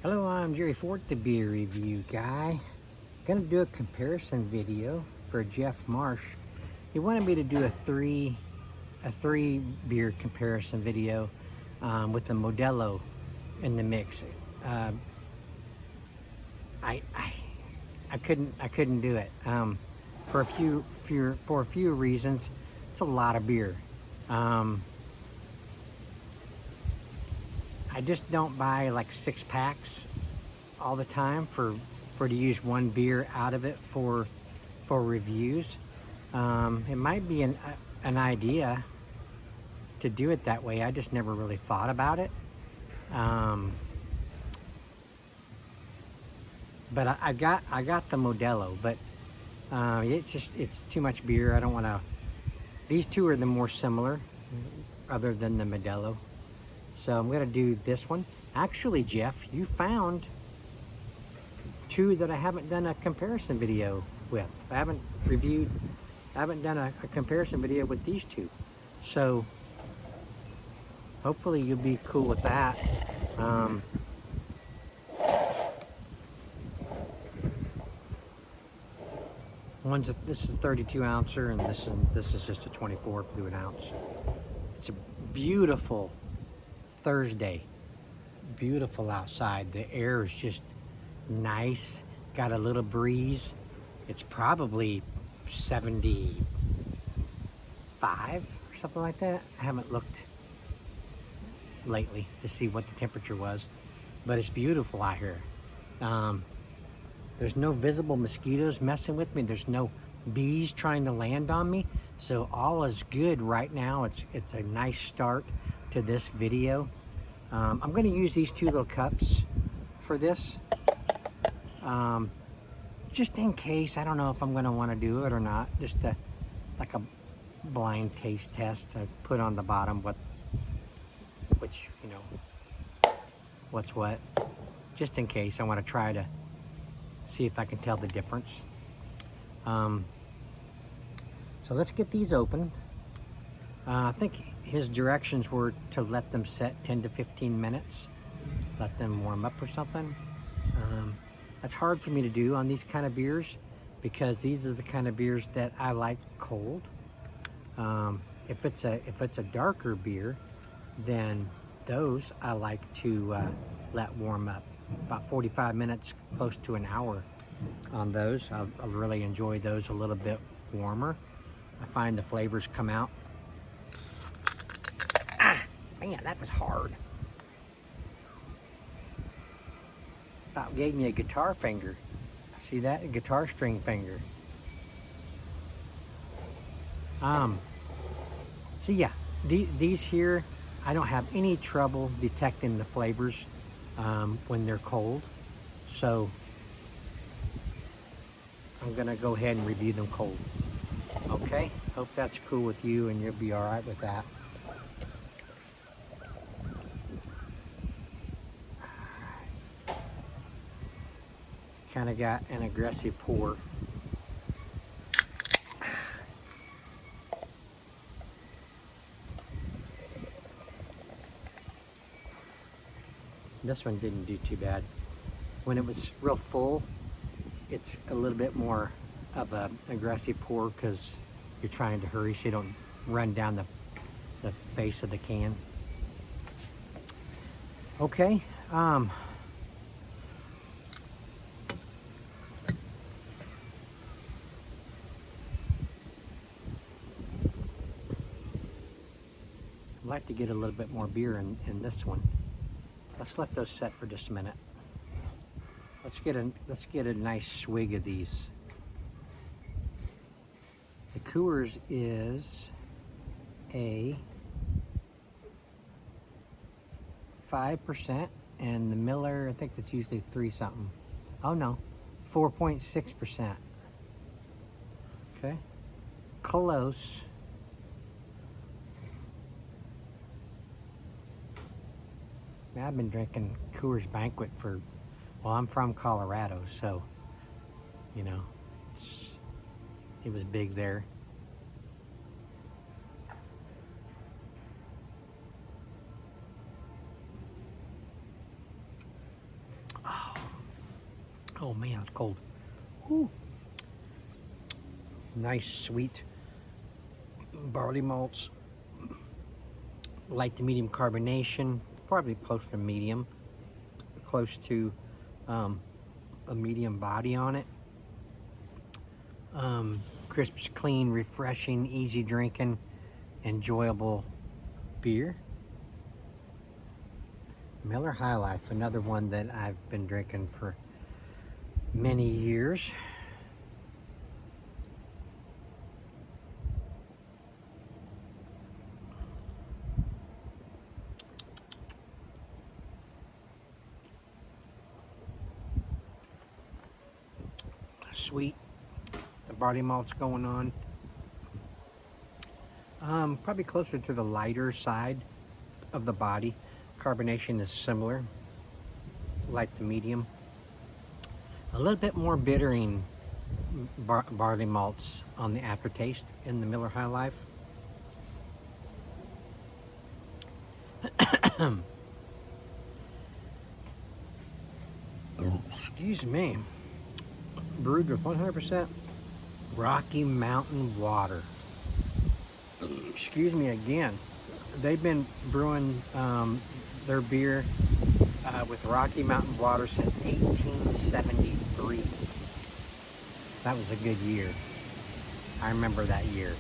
Hello, I'm Jerry Fort, the beer review guy. Gonna do a comparison video for Jeff Marsh. He wanted me to do a three beer comparison video with the Modelo in the mix. Uh, I, I I couldn't do it for a few reasons. It's a lot of beer. I just don't buy like 6 packs all the time for to use one beer out of it for reviews. It might be an idea to do it that way. I just never really thought about it. But I got the Modelo, but it's too much beer. I don't want to. These two are the more similar, other than the Modelo. So I'm gonna do this one. Actually, Jeff, you found two that I haven't done a comparison video with. I haven't done a comparison video with these two. So hopefully you'll be cool with that. This is 32 ouncer, and this is just a 24 fluid ounce. It's a beautiful Thursday. Beautiful outside. The air is just nice. Got a little breeze. It's probably 75 or something like that. I haven't looked lately to see what the temperature was, but it's beautiful out here. There's no visible mosquitoes messing with me. There's no bees trying to land on me. So all is good right now. It's a nice start to this video. I'm going to use these two little cups for this. Just in case. I don't know if I'm going to want to do it or not. Just like a blind taste test to put on the bottom what's what. Just in case. I want to try to see if I can tell the difference. So let's get these open. I think his directions were to let them set 10 to 15 minutes, let them warm up or something. That's hard for me to do on these kind of beers because these are the kind of beers that I like cold. If it's a darker beer, then those I like to let warm up. About 45 minutes, close to an hour on those. I really enjoy those a little bit warmer. I find the flavors come out. Man, that was hard. About gave me a guitar finger. See that? A guitar string finger. So yeah, these here, I don't have any trouble detecting the flavors when they're cold. So I'm gonna go ahead and review them cold. Okay, hope that's cool with you and you'll be all right with that. Kind of got an aggressive pour. This one didn't do too bad. When it was real full, it's a little bit more of an aggressive pour because you're trying to hurry so you don't run down the face of the can. Okay. I'd like to get a little bit more beer in this one. Let's let those set for just a minute. Let's get a nice swig of these. The Coors is a 5%, and the Miller, I think that's usually 3 something. Oh no, 4.6%. Okay, close. I've been drinking Coors Banquet well, I'm from Colorado, so, you know, it was big there. Oh man, it's cold. Whew. Nice, sweet barley malts. Light to medium carbonation, probably close to medium, close to a medium body on it. Crisp, clean, refreshing, easy drinking, enjoyable beer. Miller High Life, another one that I've been drinking for many years. Sweet, the barley malt's going on. Probably closer to the lighter side of the body. Carbonation is similar, light to medium. A little bit more bittering barley malts on the aftertaste in the Miller High Life. Excuse me. Brewed with 100% Rocky Mountain water. Excuse me again. They've been brewing their beer with Rocky Mountain water since 1873. That was a good year. I remember that year.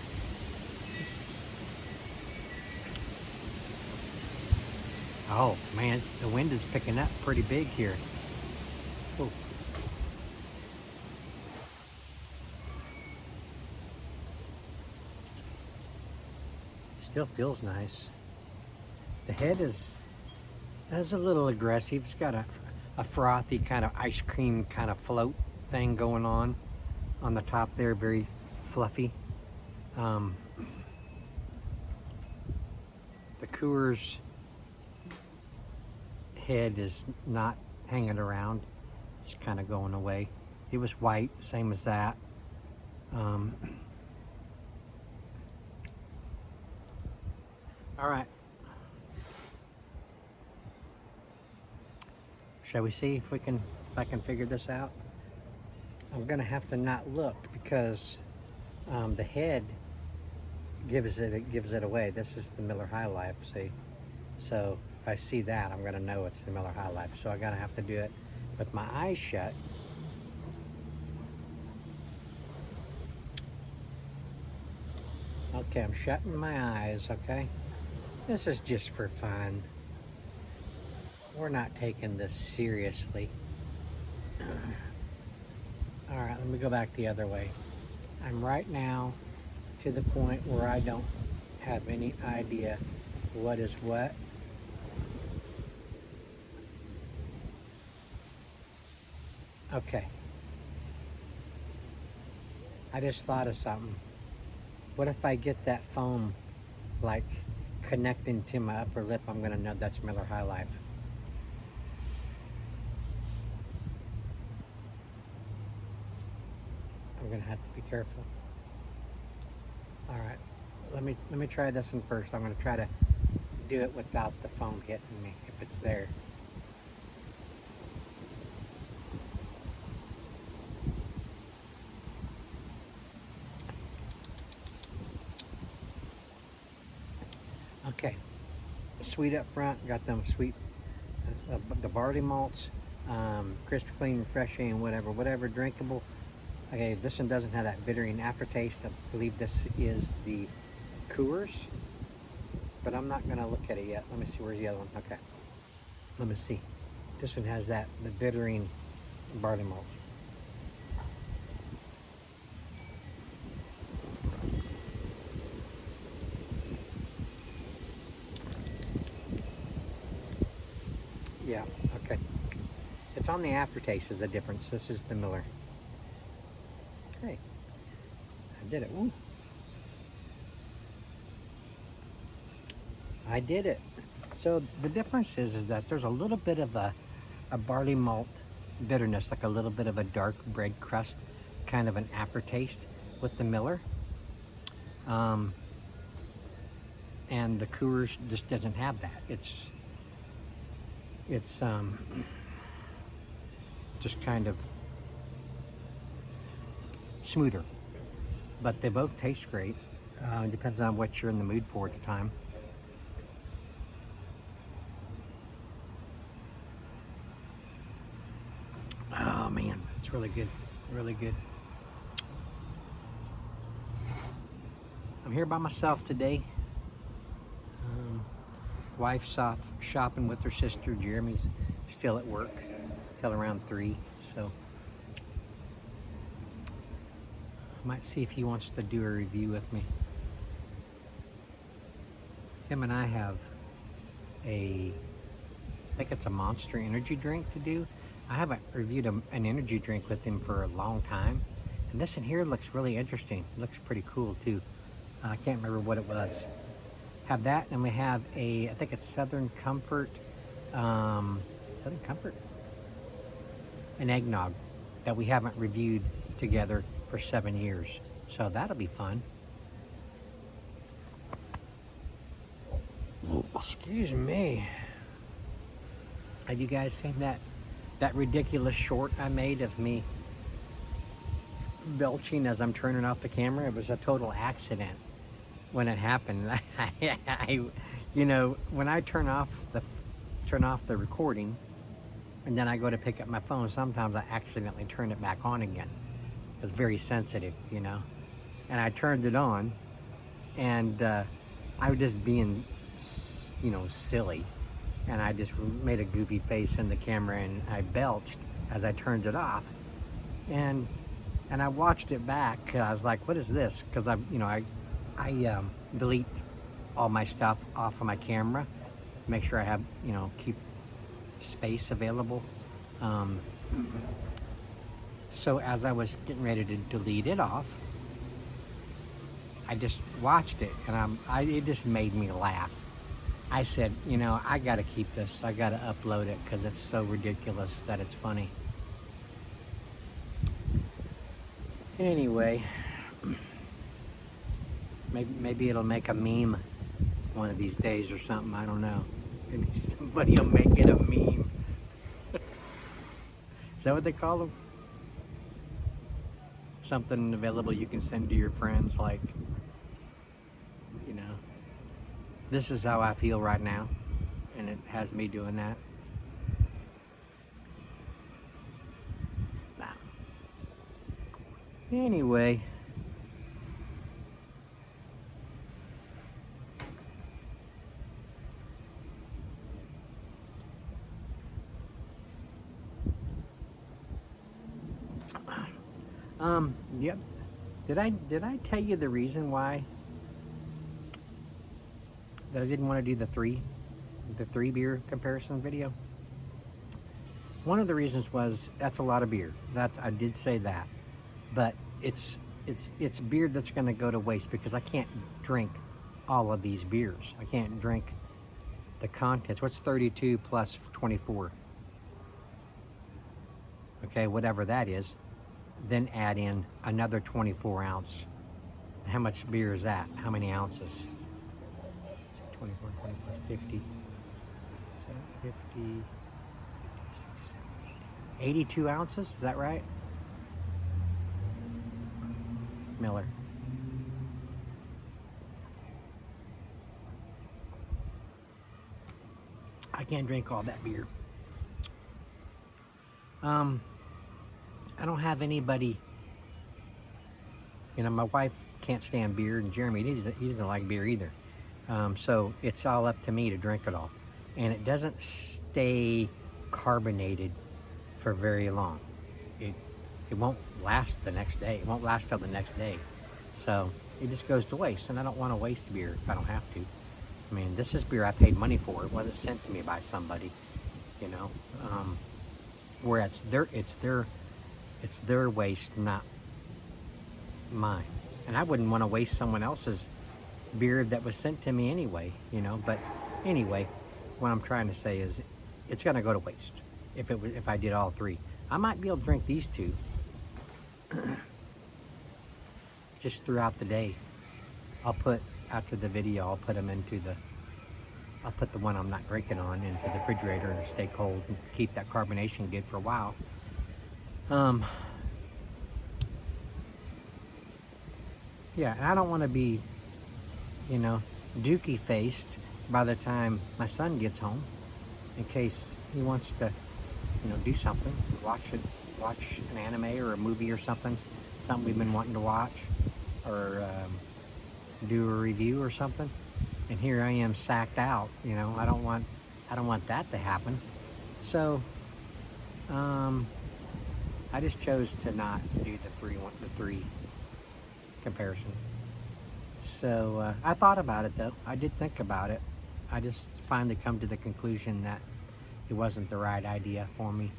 Oh man, the wind is picking up pretty big here. Ooh. Still feels nice. The head is a little aggressive. It's got a frothy kind of ice cream kind of float thing going on the top there, very fluffy. The Coors head is not hanging around. It's kind of going away. It was white, same as that. All right. Shall we see if I can figure this out? I'm gonna have to not look because the head gives it away. This is the Miller High Life, see? So if I see that, I'm gonna know it's the Miller High Life. So I gotta have to do it with my eyes shut. Okay, I'm shutting my eyes, okay? This is just for fun. We're not taking this seriously. All right, let me go back the other way. I'm right now to the point where I don't have any idea what is what. Okay. I just thought of something. What if I get that foam like connecting to my upper lip? I'm gonna know that's Miller High Life. I'm gonna have to be careful. All right, let me try this one first. I'm gonna try to do it without the foam hitting me if it's there. Okay, sweet up front, got them sweet, the barley malts, crisp, clean, refreshing, whatever drinkable. Okay, this one doesn't have that bittering aftertaste. I believe this is the Coors, but I'm not gonna look at it yet. Let me see, where's the other one? Okay, let me see. This one has the bittering barley malts. Yeah, okay. It's on the aftertaste is a difference. This is the Miller. Hey, I did it. Ooh. I did it. So the difference is that there's a little bit of a barley malt bitterness, like a little bit of a dark bread crust, kind of an aftertaste with the Miller. And the Coors just doesn't have that. It's just kind of smoother. But they both taste great. It depends on what you're in the mood for at the time. Oh man, it's really good, really good. I'm here by myself today. Wife's off shopping with her sister. Jeremy's still at work till around 3, so I might see if he wants to do a review with me. Him and I have I think it's a Monster energy drink to do. I haven't reviewed an energy drink with him for a long time. And this in here looks really interesting. It looks pretty cool too. I can't remember what it was. Have that, and we have I think it's Southern Comfort, an eggnog that we haven't reviewed together for 7 years. So that'll be fun. Oh, excuse me. Have you guys seen that ridiculous short I made of me belching as I'm turning off the camera? It was a total accident when it happened. You know, when I turn off the recording and then I go to pick up my phone, sometimes I accidentally turn it back on again. It's very sensitive, you know. And I turned it on, and I was just being, you know, silly. And I just made a goofy face in the camera, and I belched as I turned it off. And I watched it back, 'cause I was like, what is this? Because I delete all my stuff off of my camera, make sure I have, you know, keep space available. So as I was getting ready to delete it off, I just watched it, and it just made me laugh. I said, you know, I gotta keep this. I gotta upload it because it's so ridiculous that it's funny. Anyway, maybe it'll make a meme one of these days or something. I don't know. Maybe somebody will make it a meme. Is that what they call them? Something available you can send to your friends, like, you know, this is how I feel right now, and it has me doing that. Nah. Anyway. Yep. Did I tell you the reason why that I didn't want to do the three beer comparison video? One of the reasons was that's a lot of beer. I did say that, but it's beer that's going to go to waste because I can't drink all of these beers. I can't drink the contents. What's 32 plus 24? Okay, whatever that is. Then add in another 24 ounce. How much beer is that? How many ounces? 24, 20 plus 50. 50, 60, 82 ounces, is that right? Miller. I can't drink all that beer. I don't have anybody, you know, my wife can't stand beer, and Jeremy, he doesn't like beer either. So it's all up to me to drink it all. And it doesn't stay carbonated for very long. It won't last the next day. It won't last till the next day. So it just goes to waste, and I don't want to waste beer if I don't have to. I mean, this is beer I paid money for. It wasn't sent to me by somebody, you know. Where it's their waste, not mine. And I wouldn't want to waste someone else's beer that was sent to me anyway, you know. But anyway, what I'm trying to say is it's going to go to waste if I did all three. I might be able to drink these two just throughout the day. After the video, I'll put the one I'm not drinking on into the refrigerator and stay cold and keep that carbonation good for a while. yeah, I don't want to be, you know, dookie faced by the time my son gets home, in case he wants to, you know, do something, watch an anime or a movie or something we've been wanting to watch, or do a review or something, and here I am sacked out. You know, I don't want that to happen. So I just chose to not do the three comparison. So I thought about it though. I did think about it. I just finally come to the conclusion that it wasn't the right idea for me.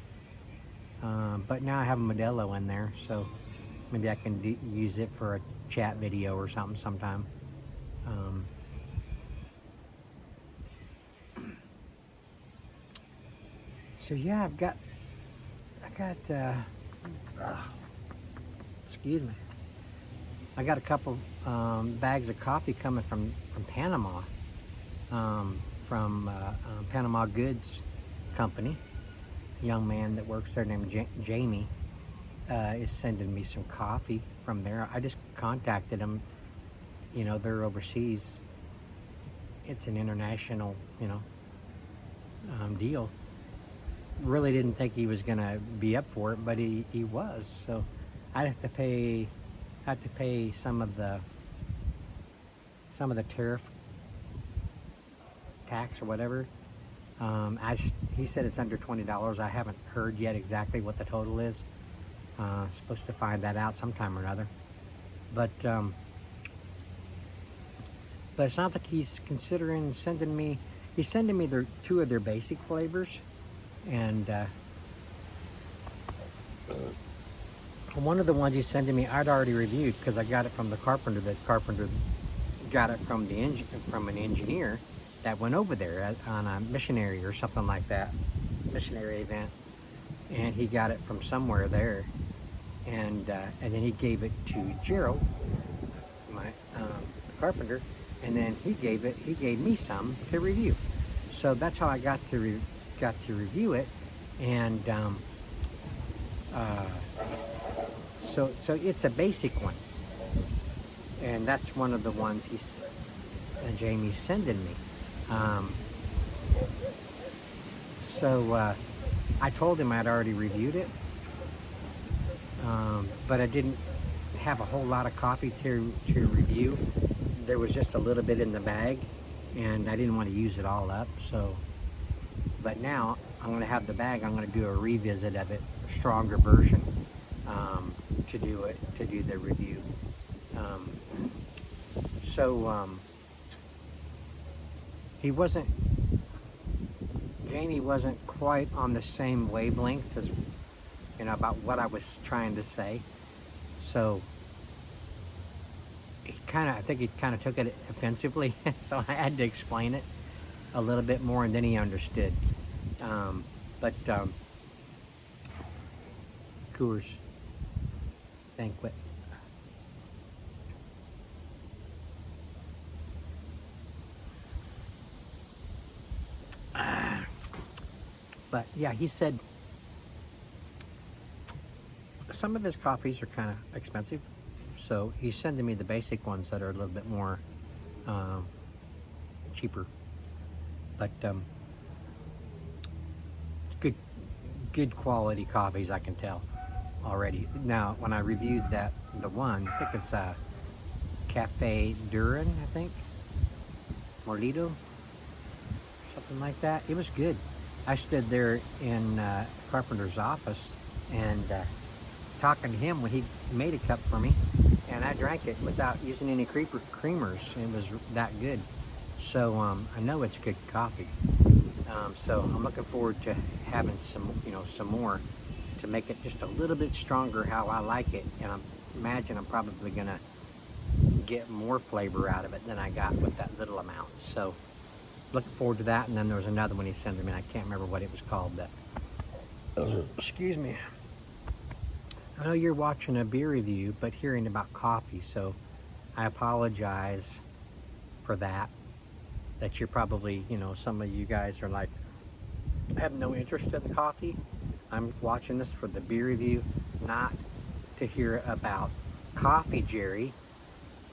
But now I have a Modelo in there, so maybe I can use it for a chat video or something sometime. So yeah, excuse me. I got a couple bags of coffee coming from Panama, from Panama Goods Company. A young man that works there named Jamie is sending me some coffee from there. I just contacted him. You know, they're overseas. It's an international, you know, deal. Really didn't think he was gonna be up for it, but he was. So I have to pay some of the tariff tax or whatever. He said it's under $20. I haven't heard yet exactly what the total is. Supposed to find that out sometime or another. But it sounds like he's considering sending me. He's sending me two of their basic flavors, and one of the ones he's sending me I'd already reviewed because I got it from the carpenter. The carpenter got it from an engineer that went over there on a missionary or something like that, missionary event, and he got it from somewhere there, and then he gave it to Gerald, my carpenter, and then he gave me some to review. So that's how I got to review it, and so it's a basic one, and that's one of the ones Jamie's sending me. So I told him I'd already reviewed it, but I didn't have a whole lot of coffee to review. There was just a little bit in the bag, and I didn't want to use it all up. So, but now I'm going to have the bag. I'm going to do a revisit of it, a stronger version, to do the review. Jamie wasn't quite on the same wavelength as, you know, about what I was trying to say. So I think he kind of took it offensively. So I had to explain it a little bit more, and then he understood. Coors Banquet. But yeah, he said some of his coffees are kind of expensive, so he's sending me the basic ones that are a little bit more cheaper. But good quality coffees, I can tell already. Now, when I reviewed the one, I think it's a Cafe Duran, I think, Morlito, something like that. It was good. I stood there in Carpenter's office and talking to him when he made a cup for me, and I drank it without using any creamers. It was that good. So I know it's good coffee. So I'm looking forward to having some more to make it just a little bit stronger how I like it, and I imagine I'm probably gonna get more flavor out of it than I got with that little amount. So looking forward to that. And then there was another one he sent me, and I can't remember what it was called. Excuse me. I know you're watching a beer review, but hearing about coffee, so I apologize for that. That you're probably, some of you guys are like, I have no interest in coffee. I'm watching this for the beer review, not to hear about coffee, Jerry.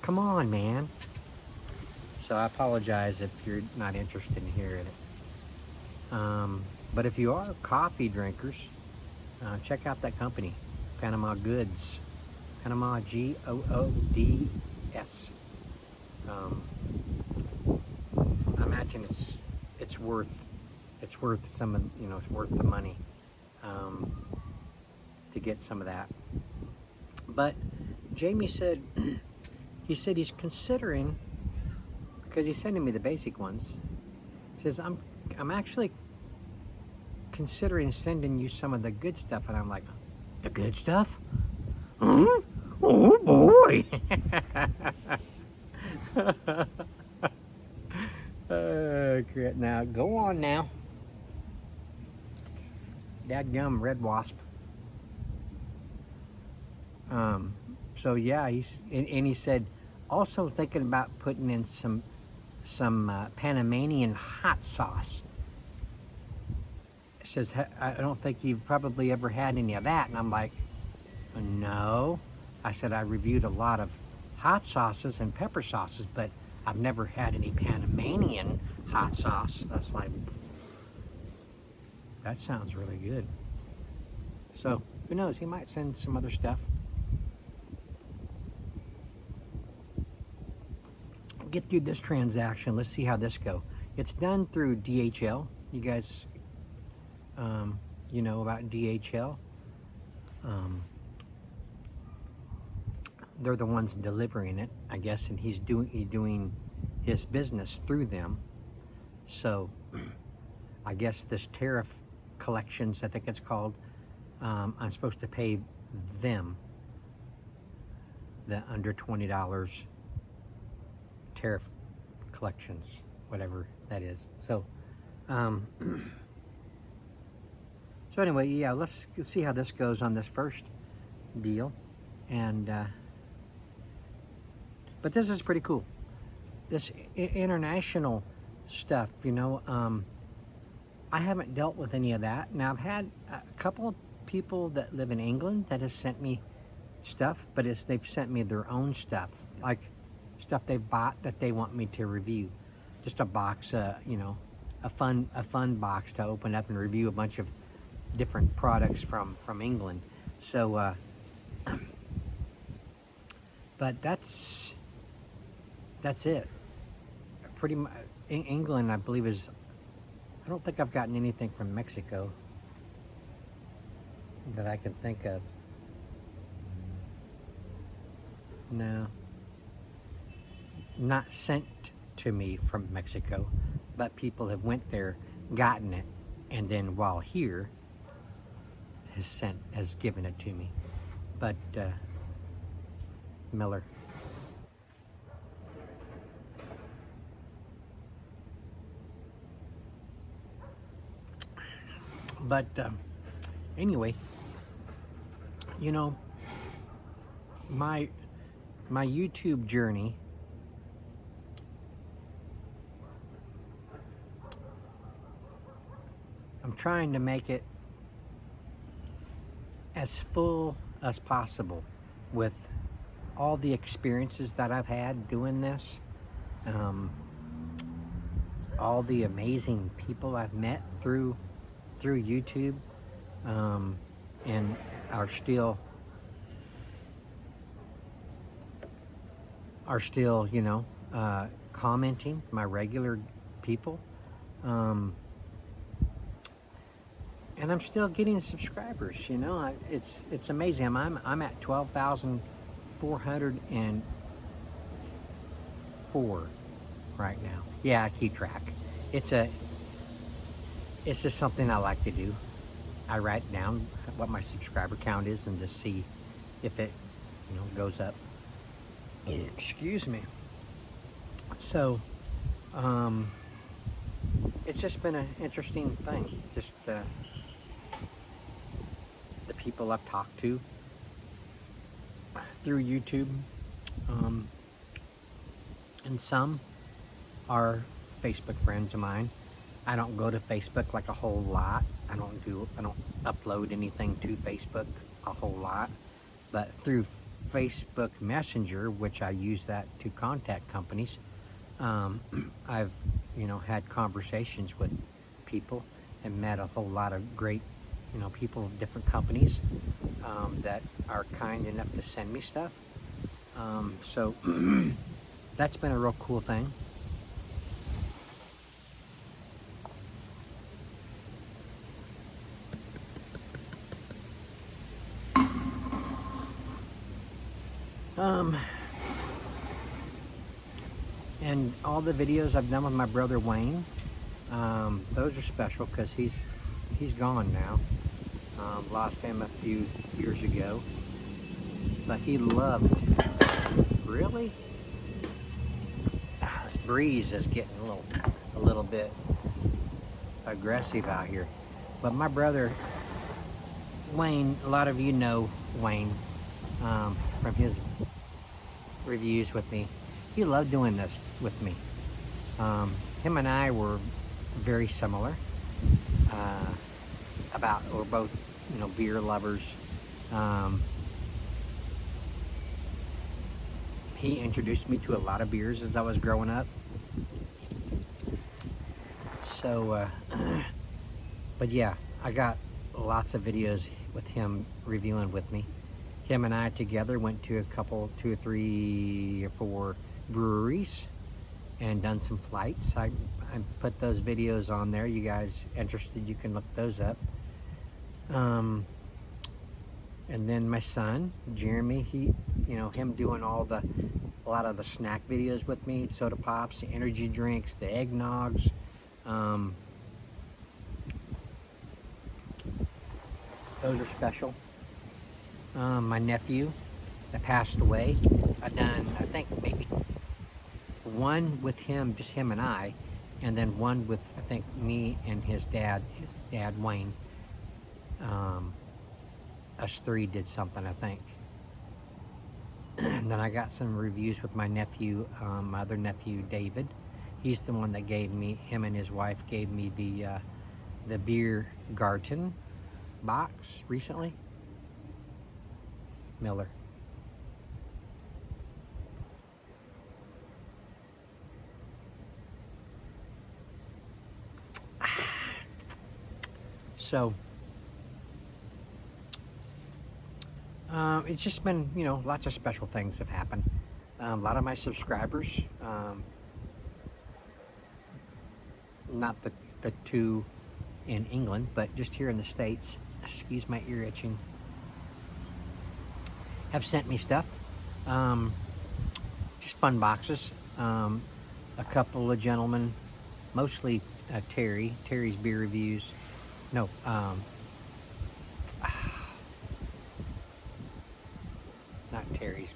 Come on, man. So I apologize if you're not interested in hearing it. But if you are coffee drinkers, check out that company, Panama Goods. Panama, Goods. I imagine it's worth some of, it's worth the money to get some of that. But Jamie said he's considering, because he's sending me the basic ones. He says I'm actually considering sending you some of the good stuff, and I'm like, the good stuff? Oh boy. Now go on now. Dadgum red wasp. So yeah, he said also thinking about putting in some Panamanian hot sauce. It says I don't think you've probably ever had any of that, and I'm like, no. I said I reviewed a lot of hot sauces and pepper sauces, but I've never had any Panamanian hot sauce. That's like, that sounds really good. So who knows? He might send some other stuff. Get through this transaction. Let's see how this go. It's done through DHL. You guys, you know about DHL. They're the ones delivering it, I guess, and he's doing his business through them. So, I guess this tariff collections, I think it's called, I'm supposed to pay them the under $20 tariff collections, whatever that is. So, so anyway, yeah, let's see how this goes on this first deal, and but this is pretty cool. This international stuff, I haven't dealt with any of that. Now, I've had a couple of people that live in England that has sent me stuff, but they've sent me their own stuff, like stuff they've bought that they want me to review. Just a box, a fun box to open up and review a bunch of different products from England. So, but that's it. Pretty much, England, I believe, is. I don't think I've gotten anything from Mexico that I can think of. No. Not sent to me from Mexico, but people have went there, gotten it, and then while here has given it to me. But Miller. But anyway, my YouTube journey, I'm trying to make it as full as possible with all the experiences that I've had doing this, all the amazing people I've met through YouTube, and are still commenting, my regular people, and I'm still getting subscribers. It's amazing. I'm at 12,404 right now. Yeah, I keep track. It's just something I like to do. I write down what my subscriber count is and just see if it, goes up. Excuse me. So, it's just been an interesting thing. Just the people I've talked to through YouTube, and some are Facebook friends of mine. I don't go to Facebook like a whole lot. I don't upload anything to Facebook a whole lot, but through Facebook Messenger, which I use that to contact companies. I've, had conversations with people and met a whole lot of great, people of different companies that are kind enough to send me stuff. So that's been a real cool thing. And all the videos I've done with my brother Wayne, those are special because he's gone now. Lost him a few years ago, but he loved. Really? This breeze is getting a little bit aggressive out here. But my brother Wayne, a lot of you know Wayne from his reviews with me. He loved doing this with me. Him and I were very similar. We're both, beer lovers. He introduced me to a lot of beers as I was growing up. So, but yeah, I got lots of videos with him reviewing with me. Him and I together went to 2 or 3 or 4 breweries and done some flights. I put those videos on there. You guys interested, you can look those up. And then my son Jeremy, him doing a lot of the snack videos with me, soda pops, the energy drinks, the eggnogs. Those are special. My nephew that passed away, I've done, I think, maybe one with him, just him and I, and then one with, I think, me and his dad Wayne. Us 3 did something, I think. And then I got some reviews with my nephew, my other nephew David. He's the one that him and his wife gave me the beer Garten box recently. Miller. So it's just been, lots of special things have happened. A lot of my subscribers, not the 2 in England, but just here in the States, excuse my ear itching, have sent me stuff. Just fun boxes. A couple of gentlemen, mostly Terry's beer reviews. No, not Terry's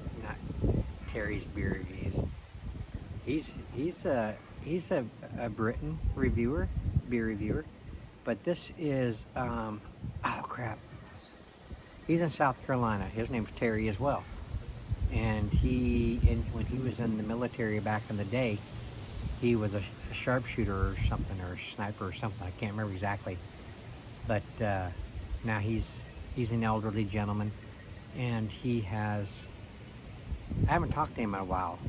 beer reviews. He's a Britain beer reviewer, but this is oh crap. He's in South Carolina. His name's Terry as well, and when he was in the military back in the day, he was a sharpshooter or something, or a sniper or something. I can't remember exactly, but now he's an elderly gentleman. And I haven't talked to him in a while.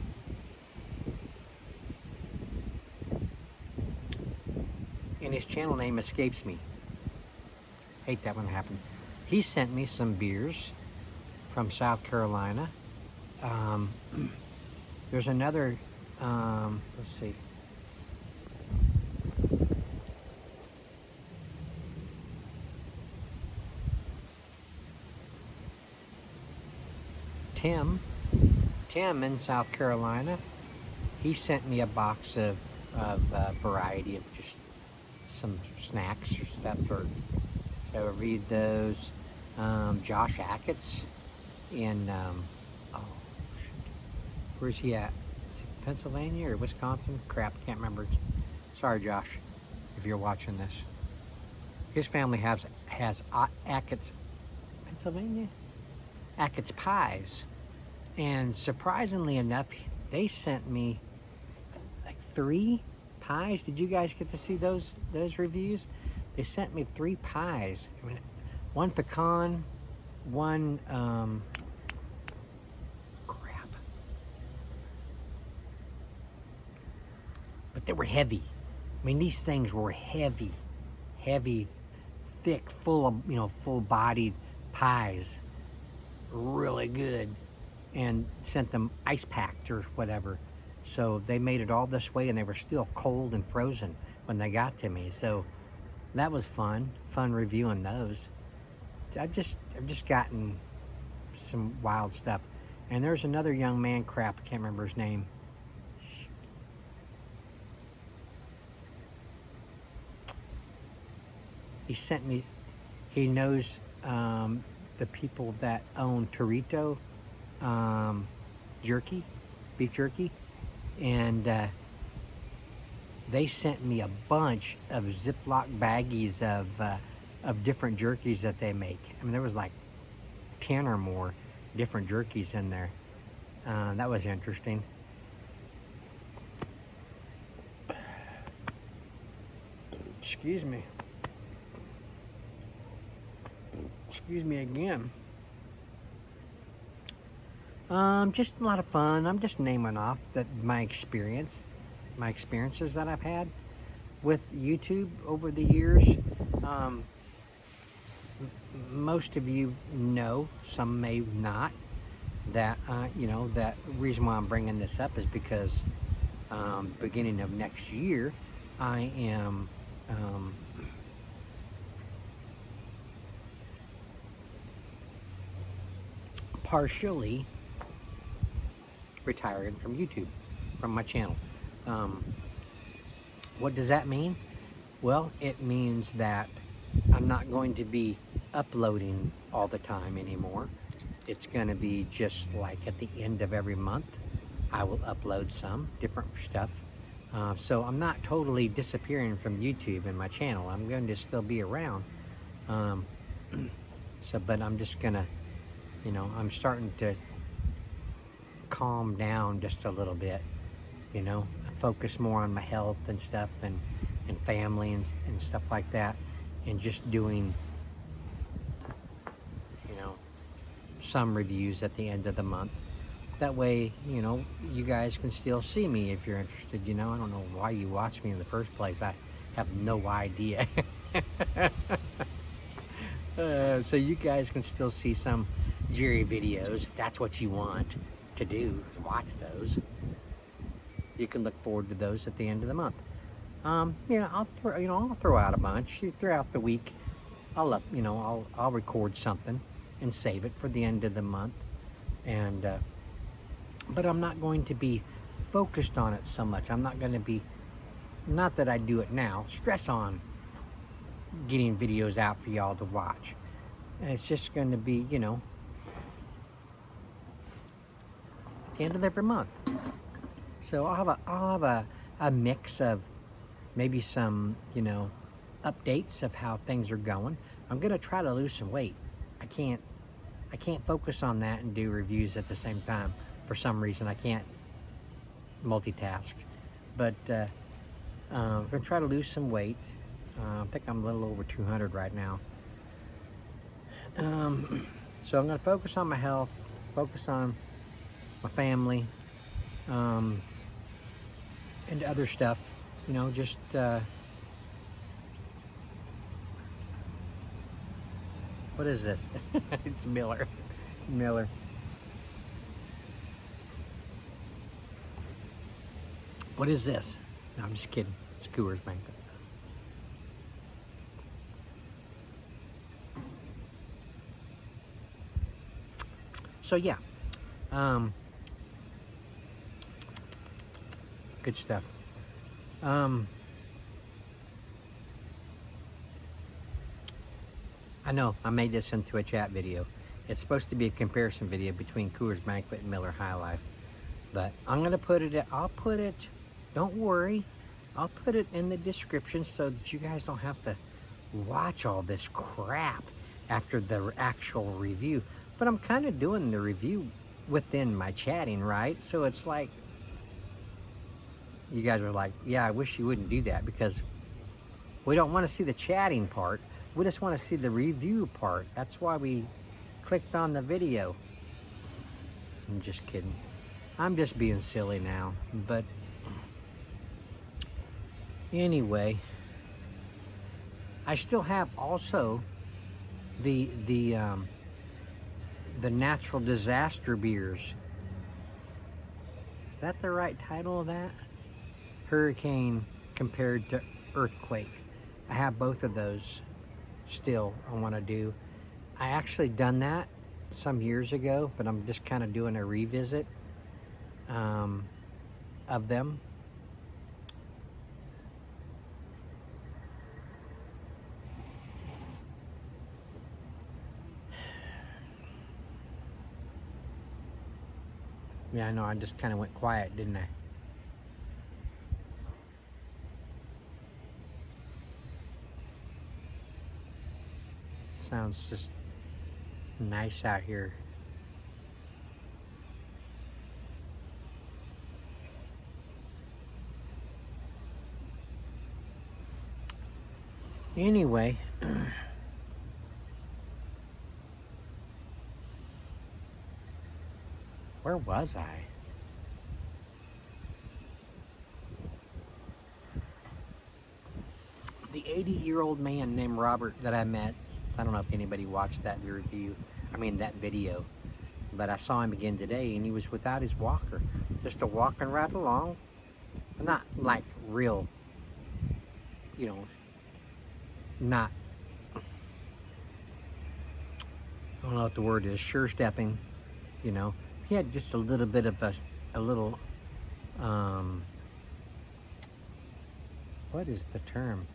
And his channel name escapes me. Hate that when it happened. He sent me some beers from South Carolina. There's another, let's see. Tim in South Carolina, he sent me a box of variety of just some snacks or stuff. So I read those. Josh Ackett's in, where's he at? Is it Pennsylvania or Wisconsin? Crap, can't remember. Sorry, Josh, if you're watching this. His family has Ackett's, Pennsylvania? Ackett's Pies. And surprisingly enough, they sent me like 3 pies. Did you guys get to see those reviews? They sent me 3 pies. I mean, one pecan, one They were heavy. I mean, these things were heavy, heavy, thick, full of, full-bodied pies. Really good. And sent them ice packed or whatever. So they made it all this way, and they were still cold and frozen when they got to me. So that was fun reviewing those. I've just gotten some wild stuff. And there's another young man, crap, I can't remember his name. He sent me, he knows the people that own Torito jerky, beef jerky, and they sent me a bunch of Ziploc baggies of different jerkies that they make. I mean, there was like 10 or more different jerkies in there. That was interesting. Excuse me. Excuse me again. Just a lot of fun. I'm just naming off my experiences that I've had with YouTube over the years. Most of you know, some may not, that that reason why I'm bringing this up is because beginning of next year, I am partially retiring from YouTube, from my channel. What does that mean? Well, it means that I'm not going to be uploading all the time anymore. It's going to be just like at the end of every month, I will upload some different stuff. So I'm not totally disappearing from YouTube and my channel. I'm going to still be around. But I'm just gonna, I'm starting to calm down just a little bit, focus more on my health and stuff, and family and stuff like that, and just doing, some reviews at the end of the month. That way, you guys can still see me if you're interested. I don't know why you watch me in the first place. I have no idea. So you guys can still see some Jerry videos if that's what you want to do, watch those. You can look forward to those at the end of the month. I'll throw out a bunch throughout the week. I'll record something and save it for the end of the month, and but I'm not going to be focused on it so much. I'm not going to be, not that I do it now, stress on getting videos out for y'all to watch. And it's just going to be, at the end of every month. So I'll have a mix of maybe some, updates of how things are going. I'm going to try to lose some weight. I can't focus on that and do reviews at the same time. For some reason, I can't multitask. But I'm going to try to lose some weight. I think I'm a little over 200 right now. So I'm going to focus on my health, focus on my family, and other stuff. Just what is this? It's Miller. What is this? No, I'm just kidding. It's Coors Banquet. So yeah, good stuff. I know I made this into a chat video. It's supposed to be a comparison video between Coors Banquet and Miller High Life, but I'm gonna put it. Don't worry. I'll put it in the description so that you guys don't have to watch all this crap after the actual review. But I'm kind of doing the review within my chatting, right? So it's like, you guys are like, yeah, I wish you wouldn't do that, because we don't want to see the chatting part. We just want to see the review part. That's why we clicked on the video. I'm just kidding. I'm just being silly now. But Anyway, I still have also the natural disaster beers. Is that the right title of that? Hurricane compared to earthquake. I have both of those still I want to do. I actually done that some years ago, but I'm just kind of doing a revisit of them. Yeah, I know, I just kind of went quiet, didn't I? Sounds just nice out here. Anyway, where was I? The 80-year-old man named Robert that I met. I don't know if anybody watched that review. I mean, that video. But I saw him again today, and he was without his walker. Just a walking right along. Not like real, you know, not, I don't know what the word is, sure stepping, you know. He had just a little bit of a little, what is the term?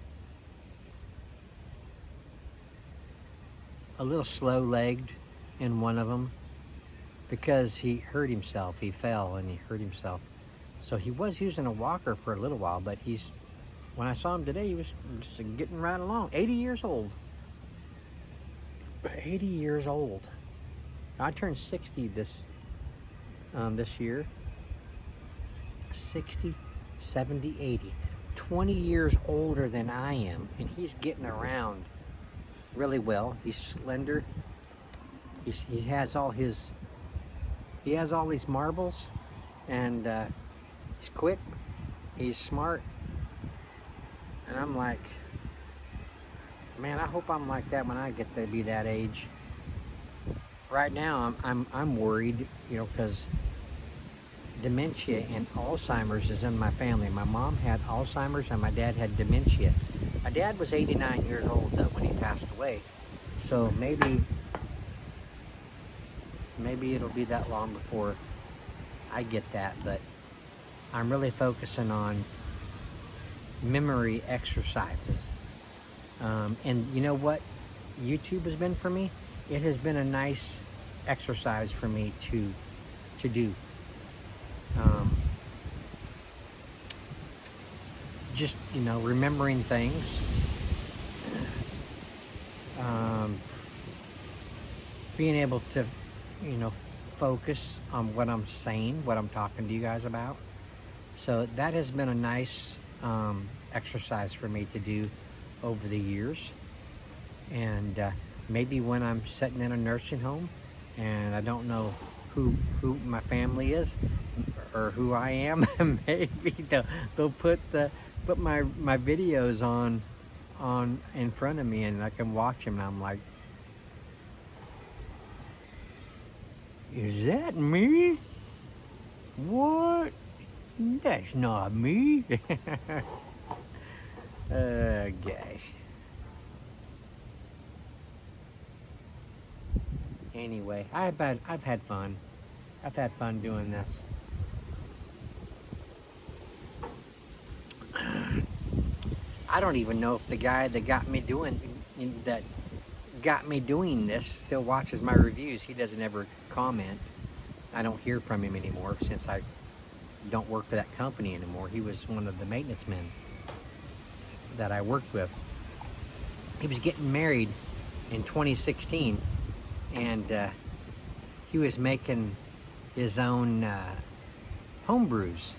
A little slow-legged in one of them because he hurt himself. He fell and he hurt himself. So he was using a walker for a little while, but when I saw him today, he was just getting right along. 80 years old. 80 years old. I turned 60 this year. 60, 70, 80. 20 years older than I am, and he's getting around really well. He's slender. He has all these marbles, and he's quick. He's smart. And I'm like, man, I hope I'm like that when I get to be that age. Right now, I'm worried, you know, because dementia and Alzheimer's is in my family. My mom had Alzheimer's and my dad had dementia. My dad was 89 years old though when he passed away. So maybe it'll be that long before I get that, but I'm really focusing on memory exercises. And you know what YouTube has been for me? It has been a nice exercise for me to do. Just, you know, remembering things. Being able to, you know, focus on what I'm saying, what I'm talking to you guys about. So that has been a nice exercise for me to do over the years. And maybe when I'm sitting in a nursing home and I don't know who my family is or who I am, maybe they'll put my videos on in front of me and I can watch them and I'm like, is that me? What? That's not me. Gosh. Anyway, I've had fun. I've had fun doing this. I don't even know if the guy that got me doing this still watches my reviews. He doesn't ever comment. I don't hear from him anymore since I don't work for that company anymore. He was one of the maintenance men that I worked with. He was getting married in 2016, and he was making his own home brews.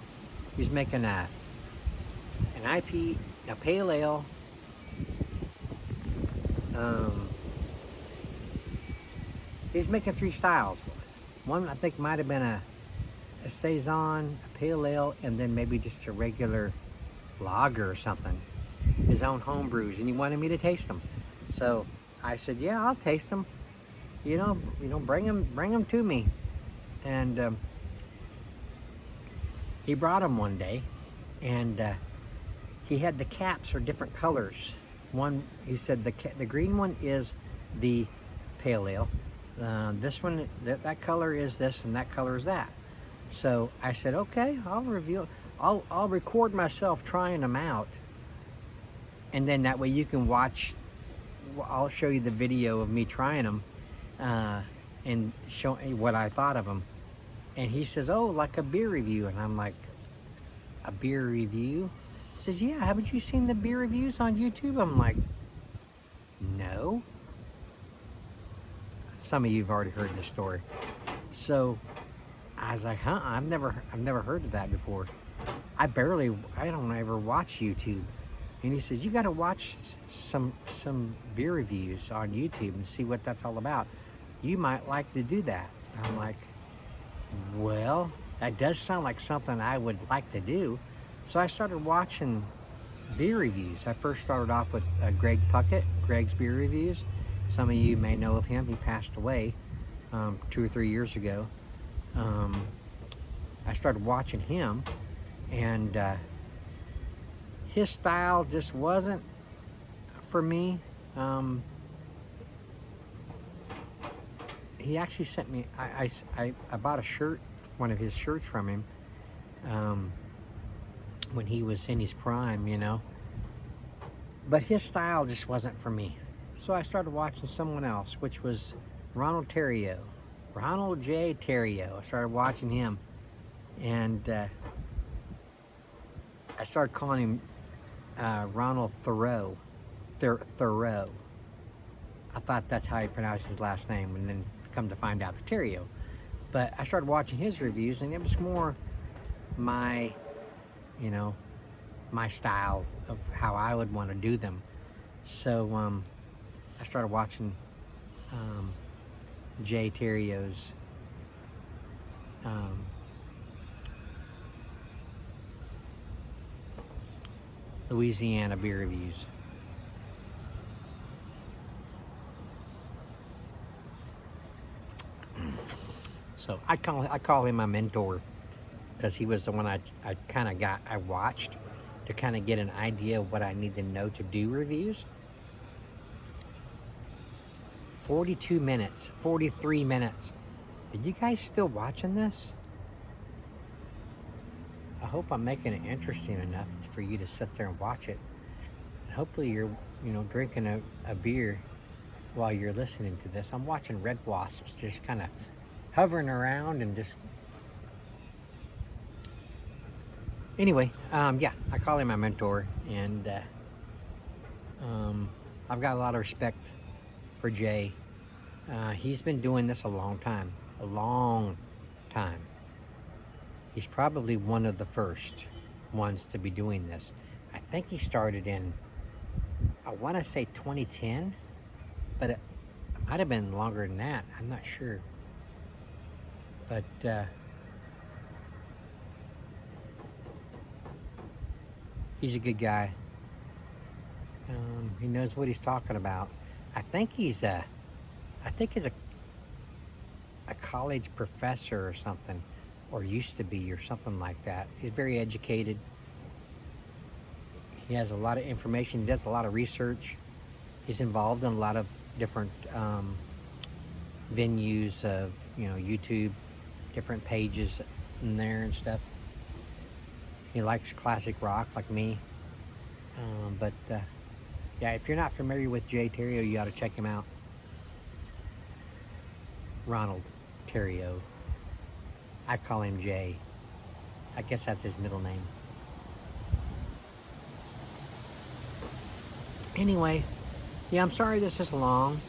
He was making an IP, a pale ale, he's making 3 styles. One I think might have been a saison, a pale ale, and then maybe just a regular lager or something, his own home brews, and he wanted me to taste them. So I said, yeah, I'll taste them. Bring them to me. And he brought them one day, and he had the caps are different colors. One, he said the green one is the pale ale. This one, that color is this, and that color is that. So I said, okay, I'll record myself trying them out, and then that way you can watch. I'll show you the video of me trying them, and show what I thought of them. And he says, oh, like a beer review, and I'm like, a beer review? He says, yeah, haven't you seen the beer reviews on YouTube? I'm like, no. Some of you have already heard this story. So I was like, huh? I've never heard of that before. I don't ever watch YouTube. And he says, you got to watch some beer reviews on YouTube and see what that's all about. You might like to do that. I'm like, well, that does sound like something I would like to do. So I started watching beer reviews. I first started off with Greg Puckett, Greg's Beer Reviews. Some of you may know of him. He passed away 2 or 3 years ago. I started watching him, and his style just wasn't for me. He actually sent me, I bought a shirt, one of his shirts from him, when he was in his prime, But his style just wasn't for me. So I started watching someone else, which was Ronald J. Theriault. I started watching him, and I started calling him Ronald Thoreau. Thoreau. I thought that's how he pronounced his last name, and then come to find out it's Theriault. But I started watching his reviews, and it was more my style of how I would want to do them. So I started watching Jay Theriault's Louisiana beer reviews. So I call him my mentor, because he was the one I watched to kind of get an idea of what I need to know to do reviews. 42 minutes, 43 minutes. Are you guys still watching this? I hope I'm making it interesting enough for you to sit there and watch it. And hopefully you're, drinking a beer while you're listening to this. I'm watching red wasps just kind of hovering around and just... Anyway, yeah, I call him my mentor, and I've got a lot of respect for Jay. He's been doing this a long time. He's probably one of the first ones to be doing this. I think he started in, I want to say 2010, but it might have been longer than that. I'm not sure. But he's a good guy. He knows what he's talking about. I think he's a college professor or something, or used to be, or something like that. He's very educated. He has a lot of information. He does a lot of research. He's involved in a lot of different venues of, YouTube, different pages in there and stuff. He likes classic rock like me. But yeah, if you're not familiar with Jay Theriault, you ought to check him out. Ronald Theriault. I call him Jay. I guess that's his middle name. Anyway, yeah, I'm sorry this is long.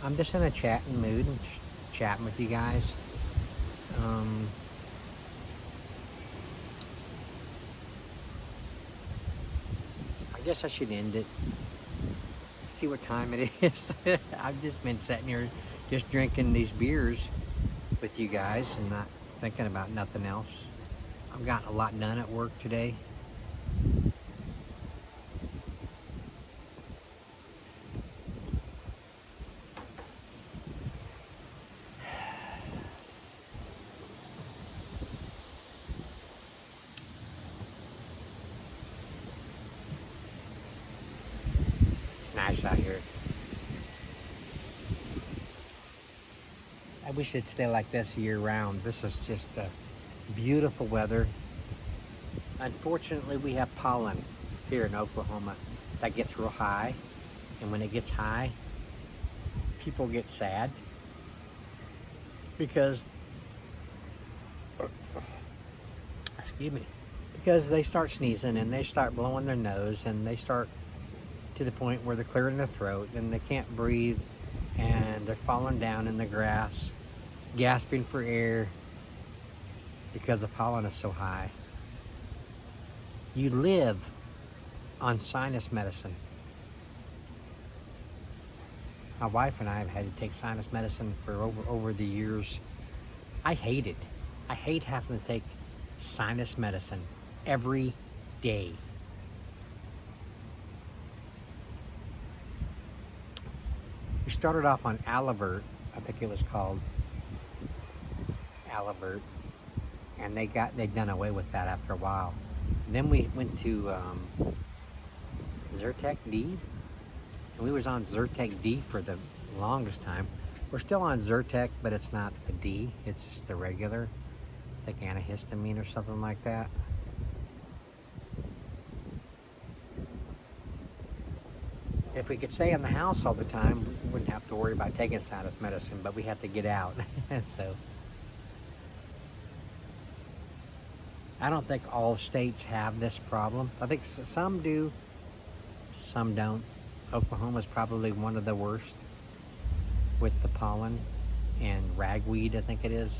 I'm just in a chatting mood and just chatting with you guys. I guess I should end it. See what time it is. I've just been sitting here just drinking these beers with you guys and not thinking about nothing else. I've gotten a lot done at work today. nice out here. I wish it'd stay like this year round. This is just beautiful weather. Unfortunately, we have pollen here in Oklahoma that gets real high. And when it gets high, people get sad because, excuse me, because they start sneezing and they start blowing their nose and they start to the point where they're clearing their throat and they can't breathe and they're falling down in the grass, gasping for air because the pollen is so high. You live on sinus medicine. My wife and I have had to take sinus medicine for over the years. I hate it. I hate having to take sinus medicine every day. We started off on Alivert, I think it was called Alivert, and they'd done away with that after a while. And then we went to Zyrtec D, and we was on Zyrtec D for the longest time. We're still on Zyrtec, but it's not a D, it's just the regular, like antihistamine or something like that. If we could stay in the house all the time, we wouldn't have to worry about taking sinus medicine, but we have to get out. So I don't think all states have this problem. I think some do, some don't. Oklahoma's probably one of the worst with the pollen and ragweed, I think it is.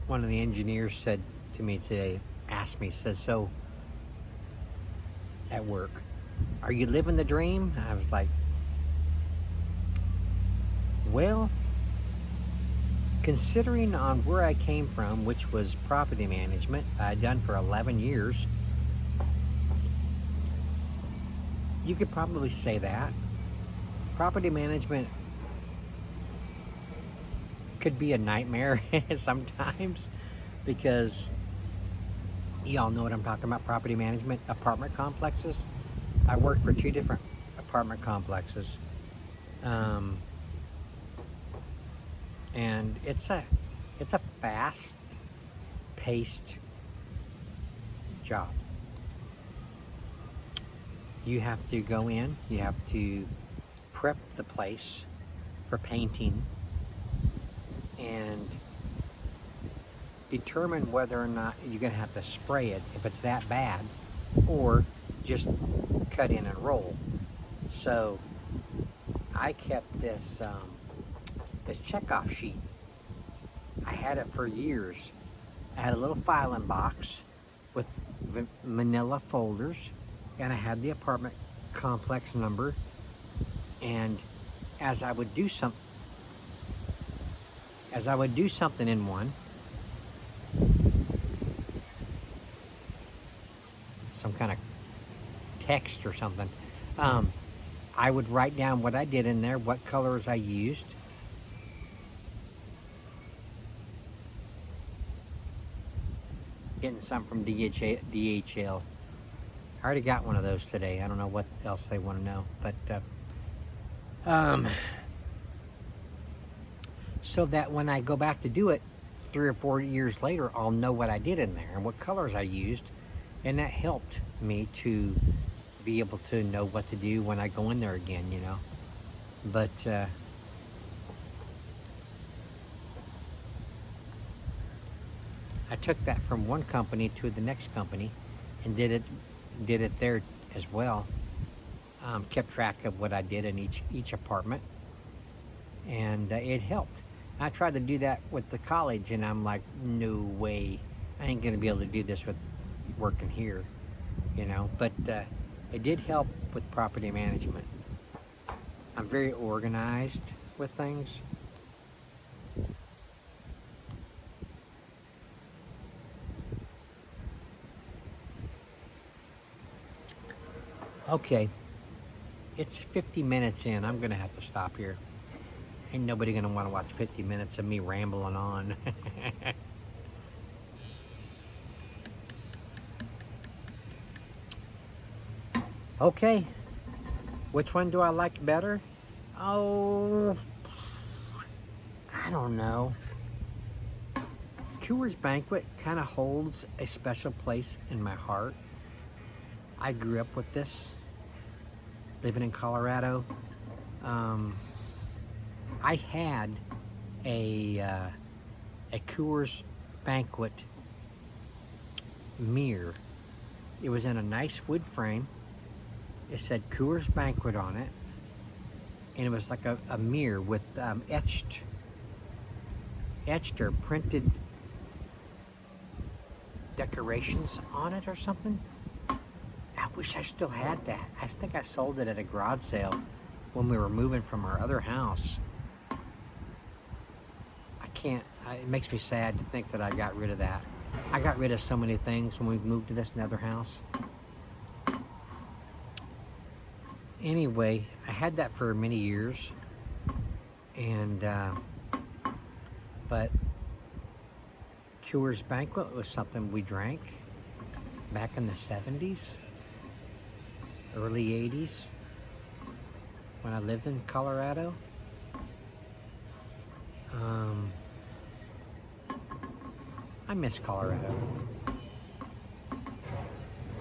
One of the engineers said to me today, asked me, says, so at work, are you living the dream? I was like, well, considering on where I came from, which was property management, I'd done for 11 years, you could probably say that. Property management could be a nightmare sometimes because y'all know what I'm talking about, property management, apartment complexes. I worked for 2 different apartment complexes. And it's a fast-paced job. You have to go in, you have to prep the place for painting and determine whether or not you're going to have to spray it if it's that bad, or just cut in and roll. So I kept this this checkoff sheet. I had it for years. I had a little filing box with manila folders, and I had the apartment complex number. And as I would do something in one, some kind of text or something, I would write down what I did in there, what colors I used. Getting some from DHL. I already got one of those today. I don't know what else they want to know, but so that when I go back to do it 3 or 4 years later, I'll know what I did in there and what colors I used, and that helped me to be able to know what to do when I go in there again, you know. But I took that from one company to the next company and did it there as well. Kept track of what I did in each apartment, and it helped. I tried to do that with the college, and I'm like, no way, I ain't gonna be able to do this with working here, you know. But it did help with property management. I'm very organized with things. Okay, It's 50 minutes in. I'm gonna have to stop here. Ain't nobody gonna want to watch 50 minutes of me rambling on. Okay, which one do I like better? Oh, I don't know. Coors Banquet kind of holds a special place in my heart. I grew up with this, living in Colorado. I had a Coors Banquet mirror. It was in a nice wood frame. It said Coors Banquet on it, and it was like a mirror with etched or printed decorations on it or something. I wish I still had that. I think I sold it at a garage sale when we were moving from our other house. It makes me sad to think that I got rid of that. I got rid of so many things when we moved to this other house. Anyway, I had that for many years, and but Coors Banquet was something we drank back in the 70s, early 80s, when I lived in Colorado. I miss Colorado.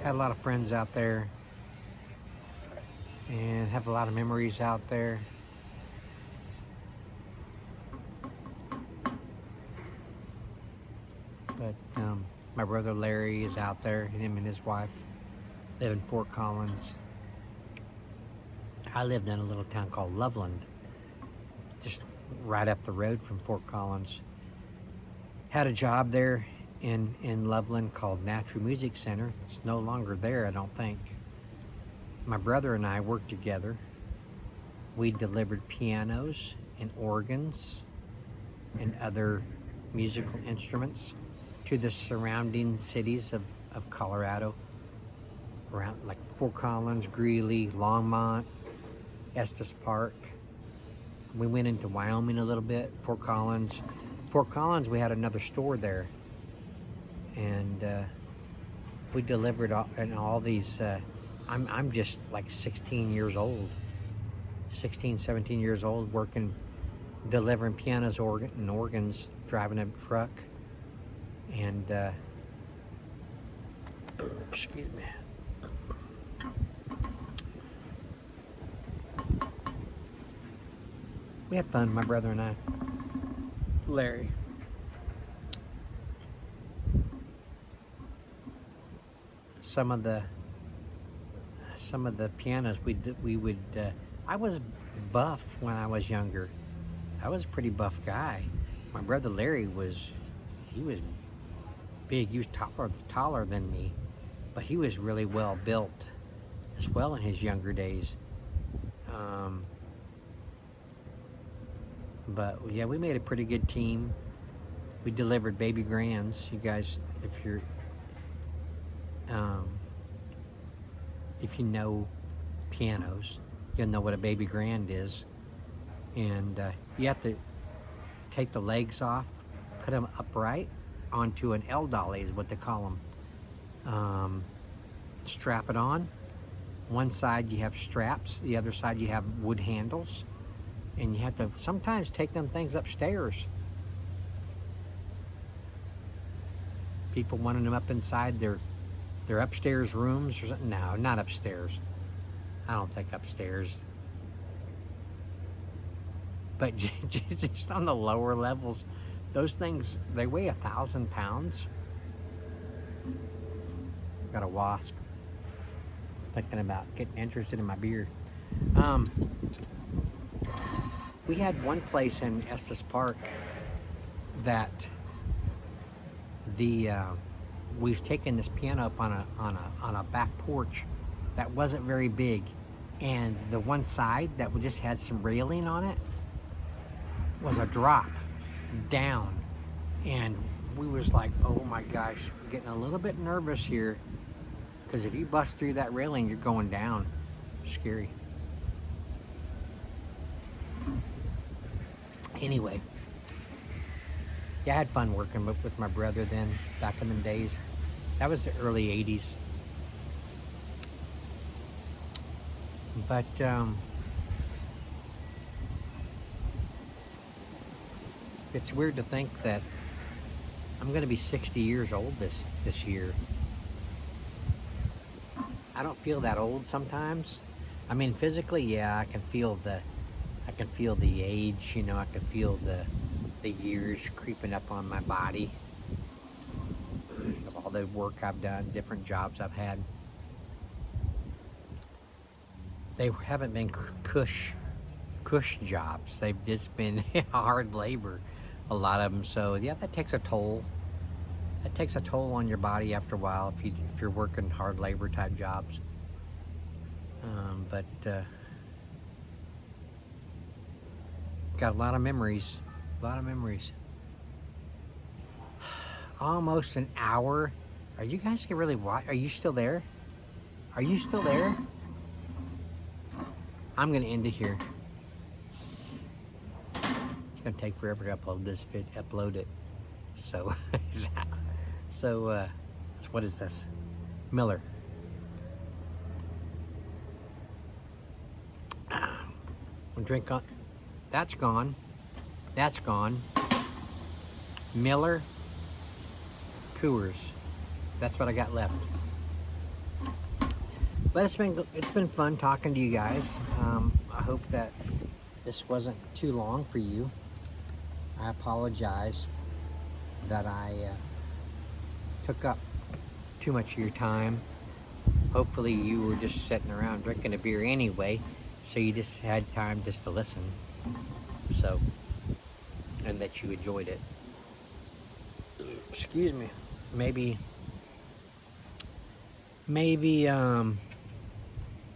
Had a lot of friends out there, and have a lot of memories out there. But my brother Larry is out there, him and his wife live in Fort Collins. I lived in a little town called Loveland, just right up the road from Fort Collins. Had a job there in Loveland called Natural Music Center. It's no longer there, I don't think. My brother and I worked together. We delivered pianos and organs and other musical instruments to the surrounding cities of Colorado, around like Fort Collins, Greeley, Longmont, Estes Park. We went into Wyoming a little bit, Fort Collins. Fort Collins, we had another store there, and we delivered all these. I'm just like 16 years old, 16, 17 years old, working, delivering pianos, and organs, driving a truck, and excuse me. We had fun, my brother and I. Larry. Some of the pianos we would. I was buff when I was younger. I was a pretty buff guy. My brother Larry was big. He was taller than me, but he was really well built as well in his younger days. But yeah, we made a pretty good team. We delivered baby grands. You guys, if you know pianos, you'll know what a baby grand is. And you have to take the legs off, put them upright onto an L dolly is what they call them. Strap it on. One side you have straps, the other side you have wood handles. And you have to sometimes take them things upstairs. People wanted them up inside their upstairs rooms or something. No, not upstairs. I don't think upstairs. But just on the lower levels, those things, they weigh 1,000 pounds. Got a wasp. Thinking about getting interested in my beer. We had one place in Estes Park that we was taking this piano up on a back porch that wasn't very big, and the one side that just had some railing on it was a drop down, and we was like, oh my gosh, we're getting a little bit nervous here, because if you bust through that railing, you're going down. Scary. Anyway, yeah, I had fun working with my brother then, back in the days. That was the early 80s. But it's weird to think that I'm going to be 60 years old this year. I don't feel that old sometimes. I mean, physically, yeah, I can feel the age, you know, I can feel the years creeping up on my body of all the work I've done, different jobs I've had. They haven't been cush jobs. They've just been hard labor, a lot of them. So yeah, that takes a toll. That takes a toll on your body after a while if you're working hard labor type jobs. But got a lot of memories. Almost an hour. Are you guys really watch? Are you still there? Are you still there? I'm gonna end it here. It's gonna take forever to upload it. So, so what is this? Miller. We'll drink on. That's gone. That's gone. Miller. Coors. That's what I got left. But it's been fun talking to you guys. I hope that this wasn't too long for you. I apologize that I took up too much of your time. Hopefully you were just sitting around drinking a beer anyway, so you just had time just to listen. So, and that you enjoyed it. Excuse me. Maybe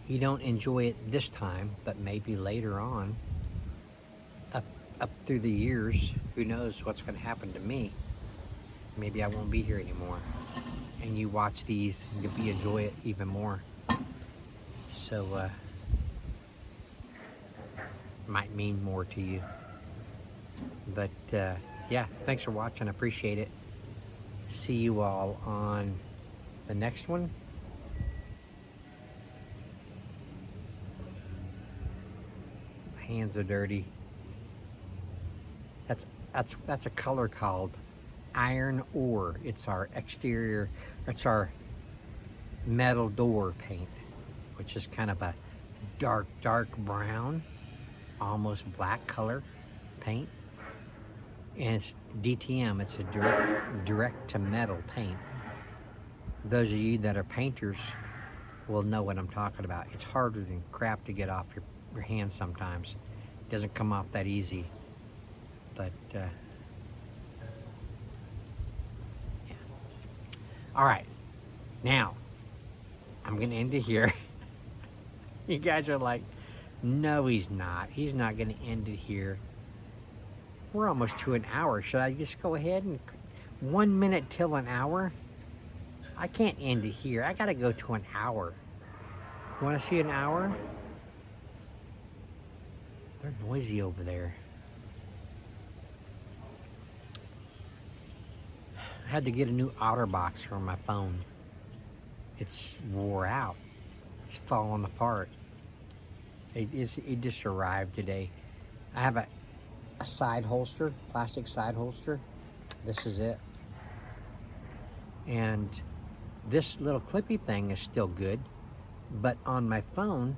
you don't enjoy it this time, but maybe later on, up through the years, who knows what's going to happen to me. Maybe I won't be here anymore, and you watch these, you'll enjoy it even more. So might mean more to you. But yeah, thanks for watching. I appreciate it. See you all on the next one. My hands are dirty. That's a color called iron ore. It's our exterior. It's our metal door paint, which is kind of a dark brown, almost black color paint. And it's DTM. It's a direct to metal paint. Those of you that are painters will know what I'm talking about. It's harder than crap to get off your hands sometimes. It doesn't come off that easy. But yeah. All right, now I'm gonna end it here. You guys are like, no, he's not. He's not gonna end it here. We're almost to an hour. Should I just go ahead and 1 minute till an hour? I can't end it here. I gotta go to an hour. You wanna see an hour? They're noisy over there. I had to get a new OtterBox for my phone. It's wore out. It's falling apart. It just arrived today. I have a side holster, plastic side holster. This is it. And this little clippy thing is still good, but on my phone,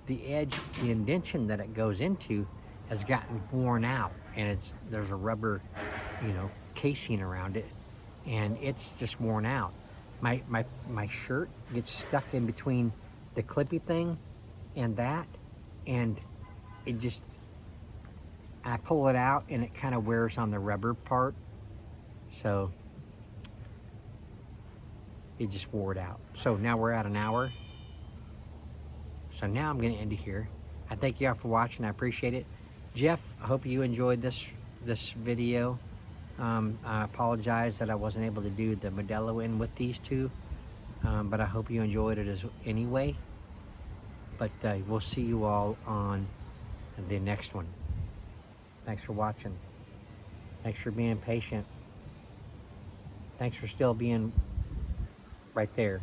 the edge, the indention that it goes into has gotten worn out, and there's a rubber, casing around it, and it's just worn out. My shirt gets stuck in between the clippy thing and that, and it just, I pull it out and it kind of wears on the rubber part, so it just wore it out. So now we're at an hour. So now I'm gonna end it here. I thank you all for watching. I appreciate it. Jeff, I hope you enjoyed this video. I apologize that I wasn't able to do the Modelo in with these two, but I hope you enjoyed it anyway. But we'll see you all on the next one. Thanks for watching. Thanks for being patient. Thanks for still being right there.